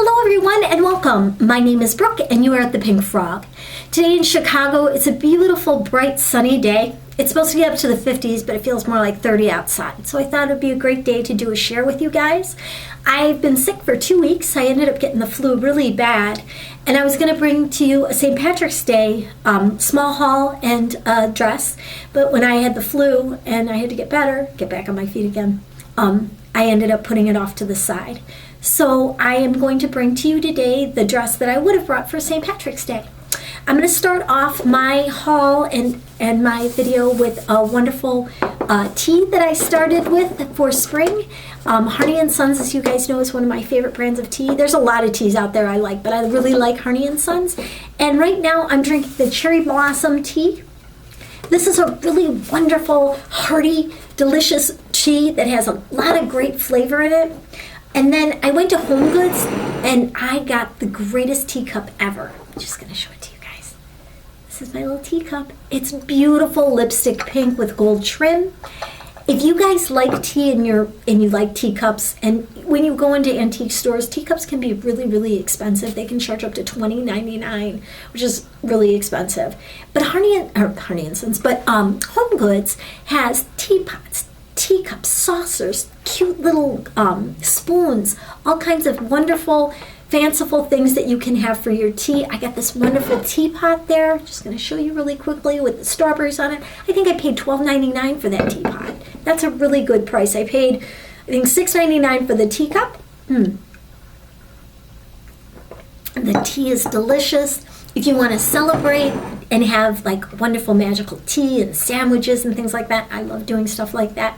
Hello everyone and welcome. My name is Brooke and you are at the Pink Frog. Today in Chicago, it's a beautiful, bright, sunny day. It's supposed to get up to the 50s, but it feels more like 30 outside. So I thought it would be a great day to do a share with you guys. I've been sick for 2 weeks. I ended up getting the flu really bad. And I was going to bring to you a St. Patrick's Day small haul and dress. But when I had the flu and I had to get better, get back on my feet again, I ended up putting it off to the side. So I am going to bring to you today the dress that I would have brought for St. Patrick's Day. I'm going to start off my haul and my video with a wonderful tea that I started with for spring. Harney & Sons, as you guys know, is one of my favorite brands of tea. There's a lot of teas out there I like, but I really like Harney & Sons. And right now I'm drinking the Cherry Blossom tea. This is a really wonderful, hearty, delicious tea that has a lot of great flavor in it. And then I went to Home Goods and I got the greatest teacup ever. I'm just going to show it to you guys. This is my little teacup. It's beautiful lipstick pink with gold trim. If you guys like tea and you like teacups, and when you go into antique stores, teacups can be really, really expensive. They can charge up to $20.99, which is really expensive. But Home Goods has teapots, teacups, saucers, cute little spoons, all kinds of wonderful, fanciful things that you can have for your tea. I got this wonderful teapot there. Just going to show you really quickly with the strawberries on it. I think I paid $12.99 for that teapot. That's a really good price. I paid, I think, $6.99 for the teacup. The tea is delicious. If you want to celebrate and have like wonderful magical tea and sandwiches and things like that, I love doing stuff like that.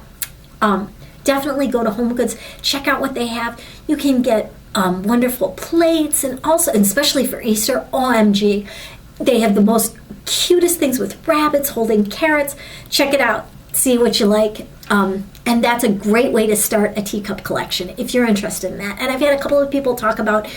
Definitely go to Home Goods, check out what they have. You can get wonderful plates, and also, and especially for Easter, OMG, they have the most cutest things with rabbits holding carrots. Check it out, see what you like. And that's a great way to start a teacup collection if you're interested in that. And I've had a couple of people talk about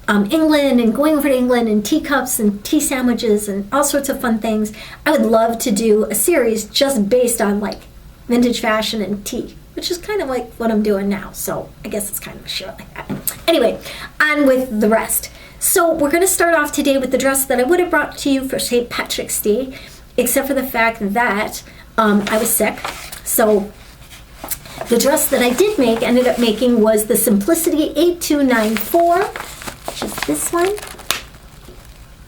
England and going over to England and teacups and tea sandwiches and all sorts of fun things. I would love to do a series just based on like vintage fashion and tea, which is kind of like what I'm doing now. So I guess it's kind of a show like that. Anyway, on with the rest. So we're going to start off today with the dress that I would have brought to you for St. Patrick's Day, except for the fact that I was sick. So the dress that I ended up making was the Simplicity 8294, which is this one.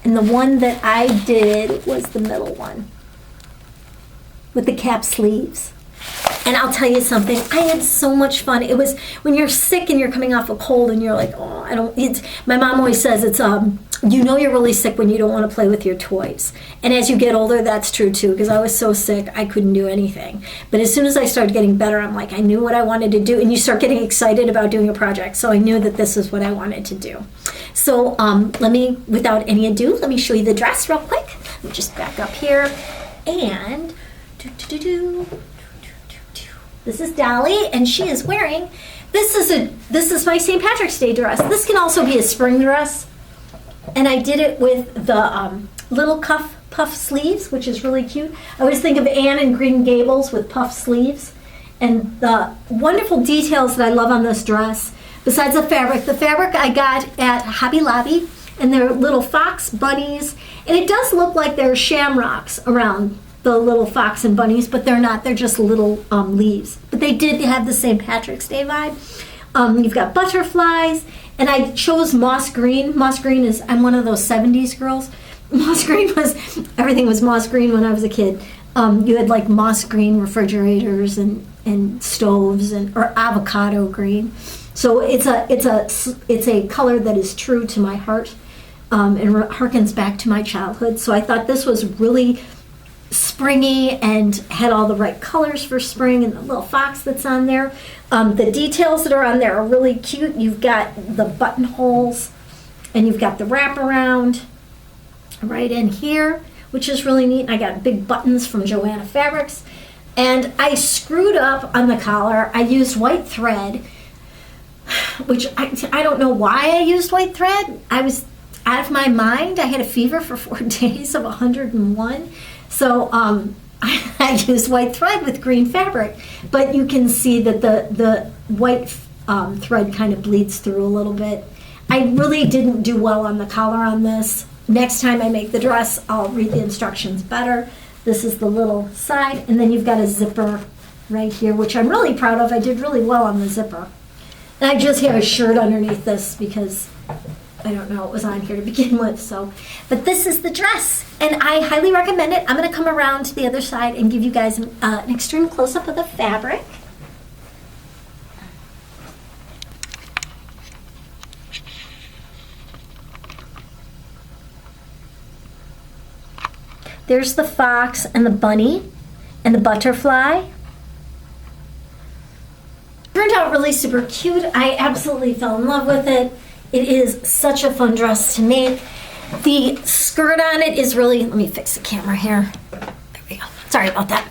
And the one that I did was the middle one with the cap sleeves. And I'll tell you something, I had so much fun. It was when you're sick and you're coming off a cold and you're like, my mom always says it's, you know you're really sick when you don't want to play with your toys. And as you get older, that's true too, because I was so sick, I couldn't do anything. But as soon as I started getting better, I'm like, I knew what I wanted to do. And you start getting excited about doing a project. So I knew that this is what I wanted to do. So without any ado, let me show you the dress real quick. Let me just back up here. And this is Dolly, and she is wearing, this is my St. Patrick's Day dress. This can also be a spring dress. And I did it with the little puff sleeves, which is really cute. I always think of Anne in Green Gables with puff sleeves. And the wonderful details that I love on this dress, besides the fabric I got at Hobby Lobby, and they're little fox bunnies. And it does look like there are shamrocks around the little fox and bunnies, but they're not. They're just little leaves. But they did have the St. Patrick's Day vibe. You've got butterflies, and I chose moss green. Moss green is, I'm one of those 70s girls. Moss green everything was moss green when I was a kid. You had like moss green refrigerators and stoves or avocado green. So it's a color that is true to my heart and harkens back to my childhood. So I thought this was really springy and had all the right colors for spring, and the little fox that's on there. The details that are on there are really cute. You've got the buttonholes and you've got the wraparound right in here, which is really neat. And I got big buttons from Joanna Fabrics, and I screwed up on the collar. I used white thread, which I don't know why I used white thread. I was out of my mind. I had a fever for 4 days of 101. So I used white thread with green fabric, but you can see that the white thread kind of bleeds through a little bit. I really didn't do well on the collar on this. Next time I make the dress, I'll read the instructions better. This is the little side, and then you've got a zipper right here, which I'm really proud of. I did really well on the zipper. And I just have a shirt underneath this because I don't know, it was on here to begin with. So, but this is the dress, and I highly recommend it. I'm going to come around to the other side and give you guys an extreme close-up of the fabric. There's the fox and the bunny and the butterfly. Turned out really super cute. I absolutely fell in love with it. It is such a fun dress to make. The skirt on it is really, let me fix the camera here. There we go. Sorry about that.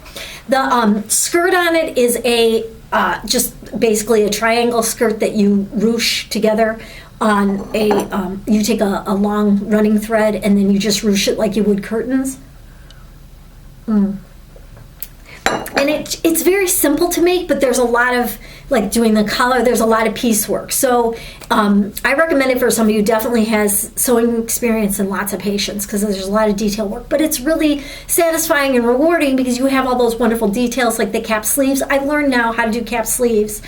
The skirt on it is a just basically a triangle skirt that you ruche together on a, you take a long running thread and then you just ruche it like you would curtains. And it's very simple to make, but there's a lot of, like doing the collar, there's a lot of piecework. So I recommend it for somebody who definitely has sewing experience and lots of patience, because there's a lot of detail work. But it's really satisfying and rewarding because you have all those wonderful details like the cap sleeves. I've learned now how to do cap sleeves,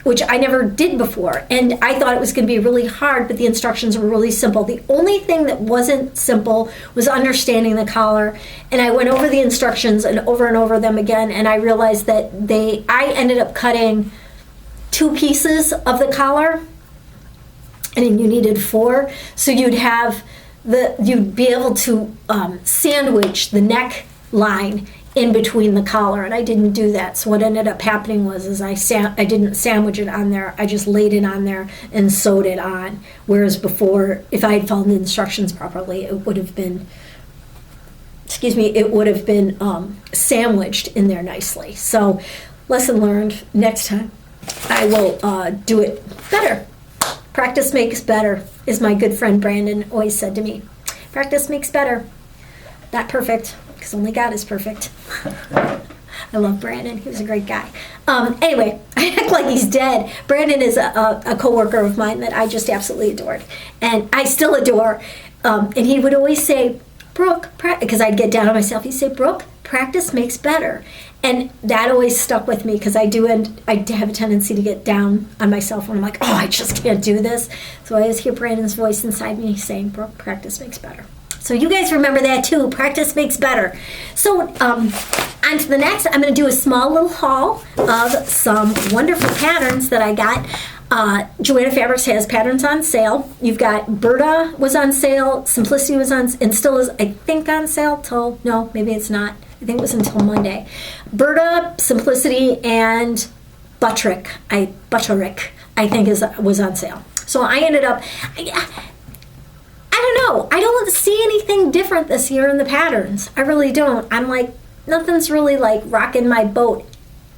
which I never did before. And I thought it was going to be really hard, but the instructions were really simple. The only thing that wasn't simple was understanding the collar. And I went over the instructions and over them again, and I realized that I ended up cutting 2 pieces of the collar, and you needed 4. So you'd be able to sandwich the neck line in between the collar, and I didn't do that. So what ended up happening was I didn't sandwich it on there. I just laid it on there and sewed it on. Whereas before, if I had followed the instructions properly, it would have been, sandwiched in there nicely. So lesson learned. Next time I will do it better. Practice makes better, is my good friend Brandon always said to me. Practice makes better. Not perfect, because only God is perfect. I love Brandon. He was a great guy. Anyway, I act like he's dead. Brandon is a coworker of mine that I just absolutely adored, and I still adore. And he would always say, Brooke, because I'd get down on myself. He'd say, Brooke, practice makes better. And that always stuck with me, because I have a tendency to get down on myself when I'm like, oh, I just can't do this. So I always hear Brandon's voice inside me saying, Brooke, practice makes better. So you guys remember that too. Practice makes better. So on to the next. I'm going to do a small little haul of some wonderful patterns that I got. Joanna Fabrics has patterns on sale. You've got Burda was on sale. Simplicity was on, and still is, I think, on sale till, no, maybe it's not. I think it was until Monday. Burda, Simplicity, and Butterick, I think was on sale. So I ended up, I don't know. I don't see anything different this year in the patterns. I really don't. I'm like, nothing's really like rocking my boat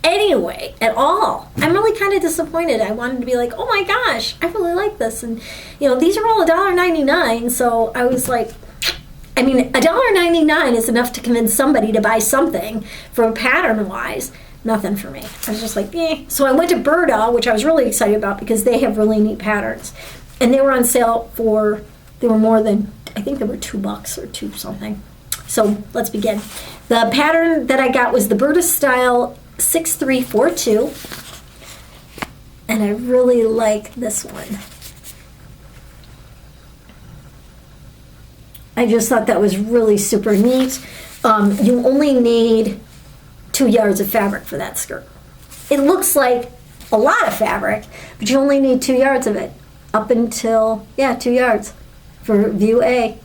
anyway at all. I'm really kind of disappointed. I wanted to be like, oh my gosh, I really like this. And, these are all $1.99. So I was like, I mean, $1.99 is enough to convince somebody to buy something for pattern-wise. Nothing for me. I was just like, eh. So I went to Burda, which I was really excited about because they have really neat patterns. And they were on sale they were more than, I think they were $2 or $2 something. So let's begin. The pattern that I got was the Burda Style 6342. And I really like this one. I just thought that was really super neat. You only need 2 yards of fabric for that skirt. It looks like a lot of fabric, but you only need 2 yards of it. Up until, 2 yards for view A,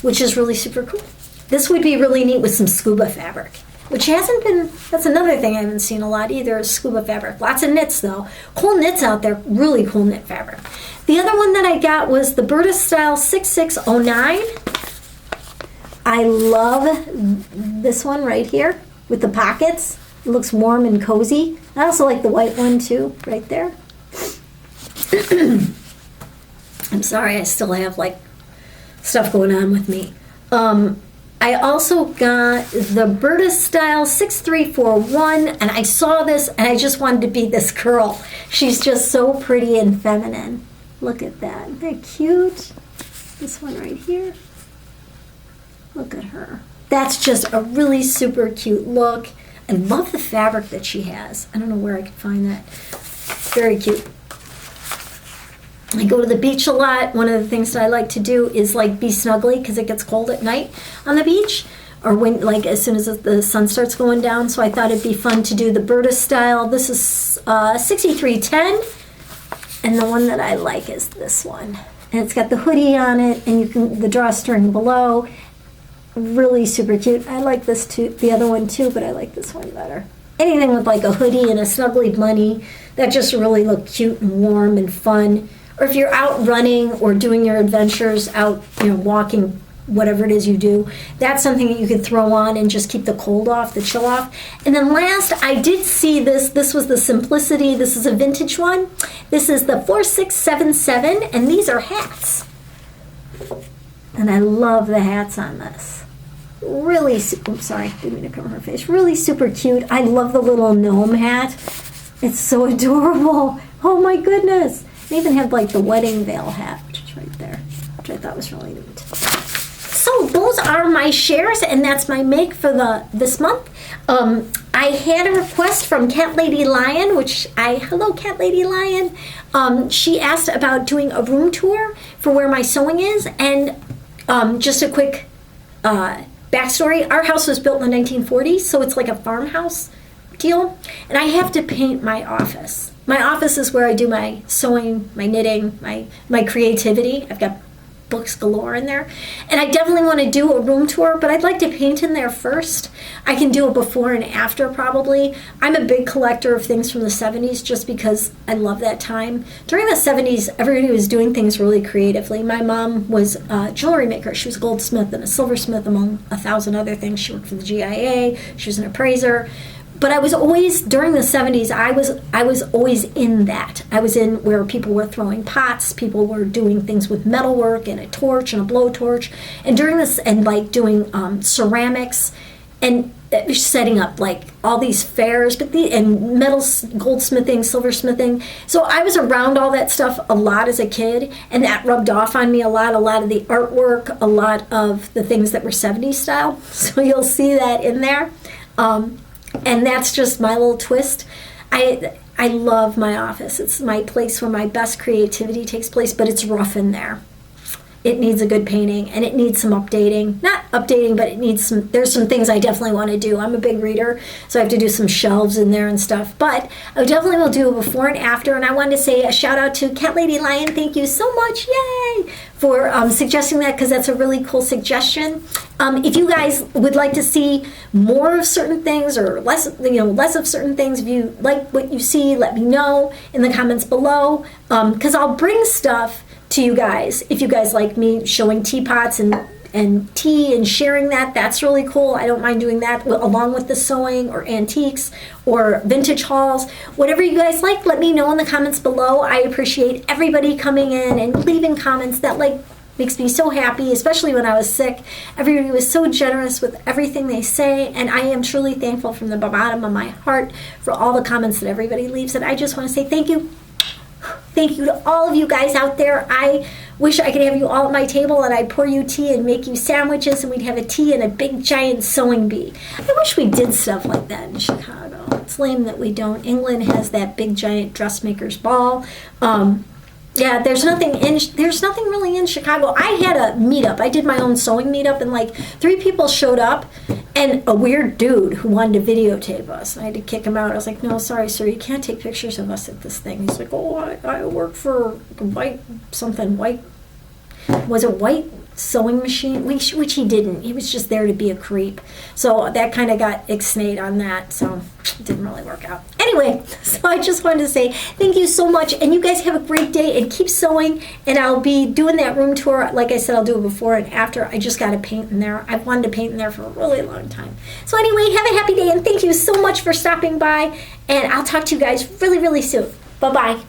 which is really super cool. This would be really neat with some scuba fabric, which hasn't been, that's another thing I haven't seen a lot either, is scuba fabric. Lots of knits though. Cool knits out there, really cool knit fabric. The other one that I got was the Burda Style 6609. I love this one right here with the pockets. It looks warm and cozy. I also like the white one too, right there. I'm sorry, I still have like stuff going on with me. I also got the Burda Style 6341, and I saw this and I just wanted to be this girl. She's just so pretty and feminine. Look at that. Isn't that cute? This one right here. Look at her. That's just a really super cute look. I love the fabric that she has. I don't know where I can find that. Very cute. I go to the beach a lot. One of the things that I like to do is like be snuggly because it gets cold at night on the beach, or when, like, as soon as the sun starts going down. So I thought it'd be fun to do the Burda style. This is 6310, and the one that I like is this one. And it's got the hoodie on it, and you can the drawstring below. Really super cute. I like this too, the other one too, but I like this one better. Anything with like a hoodie and a snuggly bunny that just really look cute and warm and fun. Or if you're out running or doing your adventures out, walking, whatever it is you do, that's something that you could throw on and just keep the cold off, the chill off. And then last, I did see this. This was the Simplicity. This is a vintage one. This is the 4677, and these are hats. And I love the hats on this. Really, oops, sorry, didn't mean to cover her face. Really super cute. I love the little gnome hat. It's so adorable. Oh my goodness. They even have like the wedding veil hat, which is right there, which I thought was really neat. So those are my shares, and that's my make for this month. I had a request from Cat Lady Lion, hello Cat Lady Lion. She asked about doing a room tour for where my sewing is, and just a quick backstory. Our house was built in the 1940s, so it's like a farmhouse deal, and I have to paint my office. My office is where I do my sewing, my knitting, my creativity. I've got books galore in there, and I definitely want to do a room tour, but I'd like to paint in there first. I can do a before and after probably. I'm a big collector of things from the 70s just because I love that time. During the 70s, everybody was doing things really creatively. My mom was a jewelry maker. She was a goldsmith and a silversmith, among 1,000 other things. She worked for the GIA. She was an appraiser. But I was always, during the 70s, I was always in that. I was in where people were throwing pots, people were doing things with metalwork and a torch and a blowtorch, and during this, and like doing ceramics, and setting up like all these fairs, and metal goldsmithing, silversmithing. So I was around all that stuff a lot as a kid, and that rubbed off on me a lot of the artwork, a lot of the things that were 70s style. So you'll see that in there. And that's just my little twist. I love my office. It's my place where my best creativity takes place, but it's rough in there. It needs a good painting, and it needs some updating. Not updating, but there's some things I definitely want to do. I'm a big reader, so I have to do some shelves in there and stuff. But I definitely will do a before and after, and I wanted to say a shout out to Cat Lady Lion. Thank you so much, yay, for suggesting that, because that's a really cool suggestion. If you guys would like to see more of certain things or less of certain things, if you like what you see, let me know in the comments below, because I'll bring stuff to you guys. If you guys like me showing teapots and tea and sharing that's really cool. I don't mind doing that along with the sewing or antiques or vintage hauls. Whatever you guys like, let me know in the comments below. I appreciate everybody coming in and leaving comments. That makes me so happy, especially when I was sick. Everybody was so generous with everything they say, and I am truly thankful from the bottom of my heart for all the comments that everybody leaves, and I just want to say thank you. Thank you to all of you guys out there. I wish I could have you all at my table and I'd pour you tea and make you sandwiches, and we'd have a tea and a big giant sewing bee. I wish we did stuff like that in Chicago. It's lame that we don't. England has that big giant dressmaker's ball. Yeah, there's nothing really in Chicago. I had a meetup. I did my own sewing meetup, and 3 people showed up, and a weird dude who wanted to videotape us. I had to kick him out. I was like, no, sorry, sir, you can't take pictures of us at this thing. He's like, oh, I work for white sewing machine, which he didn't. He was just there to be a creep. So that kind of got ixnayed on that, so it didn't really work out. Anyway, so I just wanted to say thank you so much, and you guys have a great day, and keep sewing, and I'll be doing that room tour. Like I said, I'll do it before and after. I just got to paint in there. I've wanted to paint in there for a really long time. So anyway, have a happy day, and thank you so much for stopping by, and I'll talk to you guys really, really soon. Bye-bye.